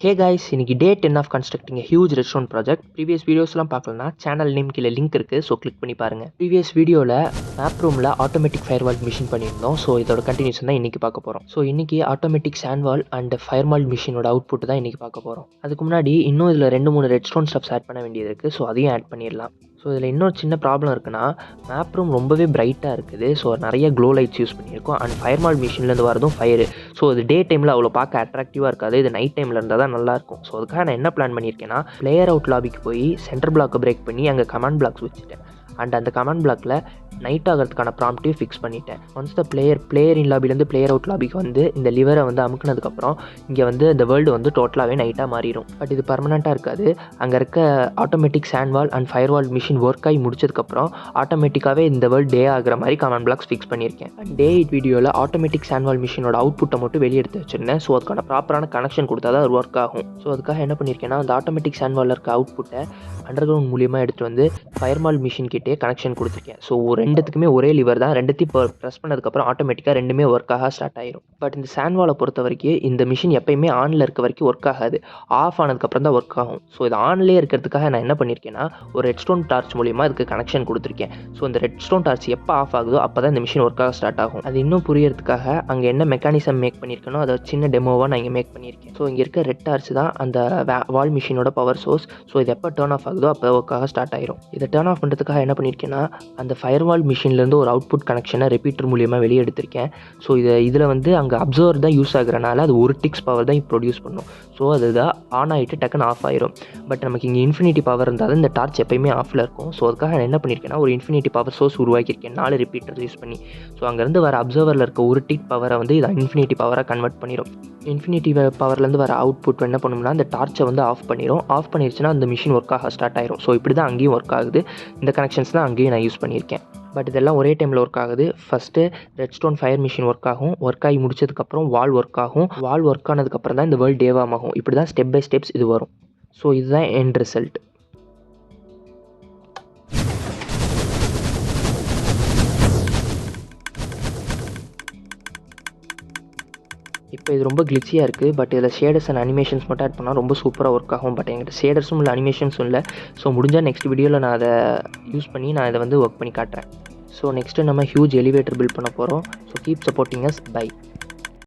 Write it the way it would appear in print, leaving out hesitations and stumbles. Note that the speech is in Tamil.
ஹே காய்ஸ், இன்னைக்கு day 10 of constructing huge restaurant project. Previous வீடியோஸ்லாம் பார்க்கலனா சேனல் நேம் கீழே லிங்க் இருக்குது, ஸோ கிளிக் பண்ணி பாருங்கள். ப்ரீவியஸ் வீடியோவில் மேப் ரூமில் ஆட்டோமேட்டிக் ஃபயர்வால் மிஷின் பண்ணியிருந்தோம். ஸோ இதோட கண்டினியூஷன் தான் இன்றைக்கி பார்க்க போகிறோம். ஸோ இன்றைக்கி ஆட்டோமேட்டிக் சாண்ட்வால் அண்ட் ஃபயர்வால் மிஷினோட அவுட்புட் தான் இன்றைக்கி பார்க்க போகிறோம். அதுக்கு முன்னாடி இன்னும் இதில் 2-3 ரெட்ஸ்டோன் ஸ்டெப்ஸ் ஆட் பண்ண வேண்டியது இருக்குது. ஸோ அதையும் ஆட் பண்ணிடலாம். ஸோ இதில் இன்னொரு சின்ன ப்ராப்ளம் இருக்குன்னா, மேப் ரூம் ரொம்பவே பிரைட்டாக இருக்குது. ஸோ நிறைய க்ளோ லைட்ஸ் யூஸ் பண்ணியிருக்கோம். அண்ட் ஃபயர்வால் மிஷின்லேருந்து வரதும் ஃபயரு. ஸோ இது டே டைமில் அவ்வளோ பார்க்க அட்ராக்டிவாக இருக்காது. இது நைட் டைமில் இருந்தால் தான் நல்லாயிருக்கும். ஸோ அதுக்காக நான் என்ன பிளான் பண்ணியிருக்கேன்னா, பிளேயர் அவுட் லாபிக்கு போய் சென்டர் பிளாக்கை பிரேக் பண்ணி அங்கே கமாண்ட் பிளாக்ஸ் வச்சுட்டேன். அண்ட் அந்த கமாண்ட் பிளாக்கில் நைட் ஆகிறதுக்கான ப்ராம்ப்டையும் ஃபிக்ஸ் பண்ணிட்டேன். ஒன்ஸ் த பிளேயர் இன் லாபிலேருந்து பிளேயர் அவுட் லாபிக்கு வந்து இந்த லிவரை வந்து அமுக்குனதுக்கப்புறம் இங்கே வந்து இந்த வேர்ல்டு வந்து டோட்டலாகவே நைட்டாக மாறிடும். பட் இது பர்மனெண்ட்டாக இருக்காது. அங்கே இருக்க automatic sand wall and firewall machine work ஆகி முடிச்சதுக்கப்புறம் ஆட்டோமேட்டிக்காகவே இந்த வேர்ல்டு டே ஆகிற மாதிரி கமாண்ட் பிளாக்ஸ் ஃபிக்ஸ் பண்ணியிருக்கேன். அண்ட் டே 8 வீடியோவில் ஆட்டோமேட்டிக் சாண்ட்வால் மிஷினோட அவுட்புட்டை மட்டும் வெளியே எடுத்து வச்சிருந்தேன். ஸோ அதுக்கான ப்ராப்பரான கனெக்ஷன் கொடுத்தா தான் அது ஒர்க் ஆகும். ஸோ அதுக்காக என்ன பண்ணியிருக்கேன்னா, அந்த ஆட்டோமேட்டிக் சாண்ட்வாலில் இருக்க அவுட்புட்டை அண்டர் கிரவுண்ட் மூலியமாக எடுத்துகிட்டு வந்து ஃபயர்வால் மிஷின் கிட்டே கனெக்ஷன் கொடுத்துருக்கேன். ஸோ ரெண்டுத்துக்குமே ஒரே லிவர் தான். ரெண்டுத்தையும் ப்ரெஸ் பண்ணதுக்கப்புறம் ஆட்டோமேட்டிக்காக ரெண்டுமே ஒர்க் ஆக ஸ்டார்ட் ஆயிரும். பட் இந்த சாண்ட்வாலை பொறுத்த வரைக்கும் இந்த மிஷின் எப்பயுமே ஆனில் இருக்க வரைக்கும் ஒர்க் ஆகாது. ஆஃப் ஆனதுக்கப்புறம் தான் ஒர்க் ஆகும். ஸோ இது ஆன்லேயே இருக்கிறதுக்காக நான் என்ன பண்ணியிருக்கேன்னா, ஒரு ரெட்ஸ்டோன் டார்ச் மூலியமாக இதுக்கு கனெக்ஷன் கொடுத்துருக்கேன். ஸோ இந்த ரெட்ஸ்டோன் டார்ச் எப்போ ஆஃப் ஆகுதோ அப்போ தான் இந்த மிஷின் ஒர்க் ஆக ஸ்டார்ட் ஆகும். அது இன்னும் புரியறதுக்காக அங்கே என்ன மெக்கானிசம் மேக் பண்ணியிருக்கனோ அதை சின்ன டெமோவாக நான் இங்கே மேக் பண்ணியிருக்கேன். ஸோ இங்கே இருக்க ரெட் டார்ச் தான் அந்த வால் மிஷினோட பவர் சோர்ஸ். ஸோ இது எப்போ டர்ன் ஆஃப் ஆகுதோ அப்போ ஒர்க் ஆக ஸ்டார்ட் ஆயிரும். இதை டர்ன் ஆஃப் பண்ணுறதுக்காக என்ன பண்ணியிருக்கேன்னா, அந்த ஃபயர்வால் மிஷின்லேருந்து ஒரு அவுட்புட் கனெக்ஷனை ரிப்பீட்டர் மூலியமாக வெளியே எடுத்திருக்கேன். ஸோ இதில் வந்து அங்கே அப்சர்வர் தான் யூஸ் ஆகுறனால அது ஒரு டிக்ஸ் பவர் தான் ப்ரொடியூஸ் பண்ணும். ஸோ அதுதான் ஆன் ஆகிட்டு டக்குன்னு ஆஃப் ஆயிரும். பட் நமக்கு இங்கே இன்ஃபினிட்டி பவர் இருந்தால் இந்த டார்ச் எப்பயுமே ஆஃபில் இருக்கும். ஸோ அதுக்காக நான் என்ன பண்ணியிருக்கேன்னா, ஒரு இன்ஃபினிட்டி பவர் சோர்ஸ் உருவாக்கியிருக்கேன் 4 ரிப்பீட்டர் யூஸ் பண்ணி. ஸோ அங்கேருந்து வர அப்சர்வரில் இருக்க ஒரு டிக் பவரை வந்து இதை இன்ஃபினிட்டி பவராக கன்வெர்ட் பண்ணிடும். இன்ஃபினிட்டி பவர்லேருந்து வர அவுட்புட் என்ன பண்ணும்னா, இந்த டார்ச்சை வந்து ஆஃப் பண்ணிடும். ஆஃப் பண்ணிடுச்சுன்னா அந்த மிஷின் ஒர்க் ஆக ஸ்டார்ட் ஆயிரும். ஸோ இப்படி தான் அங்கேயும் ஒர்க் ஆகுது. இந்த கனெக்ஷன்ஸ் தான் அங்கேயும் நான் யூஸ் பண்ணியிருக்கேன். பட் இதெல்லாம் ஒரே டைமில் ஒர்க் ஆகுது. First Redstone fire machine work ஆகும். ஒர்க் ஆகி முடிச்சதுக்கப்புறம் வால் ஒர்க் ஆகும். வால் ஒர்க் ஆனதுக்கப்புறம் தான் இந்த வேர்ல்டு டேவாம் ஆகும். இப்படி தான் ஸ்டெப் பை ஸ்டெப்ஸ் இது வரும். ஸோ இதுதான் எண்ட் ரிசல்ட். இப்போ இது ரொம்ப கிளிச்சியாக இருக்குது. பட் இதில் ஷேடர்ஸ் அண்ட் அனிமேஷன்ஸ் மட்டும் ஆட் பண்ணால் ரொம்ப சூப்பராக ஒர்க் ஆகும். பட் என்கிட்ட ஷேடர்ஸும் இல்லை, அனிமேஷன்ஸும் இல்லை. ஸோ முடிஞ்சால் நெக்ஸ்ட் வீடியோவில் நான் அதை யூஸ் பண்ணி நான் இதை வந்து ஒர்க் பண்ணி காட்டுறேன். ஸோ நெக்ஸ்ட்டு நம்ம ஹியூஜ் எலிவேட்டர் பில்ட் பண்ண போகிறோம். So keep supporting us. By.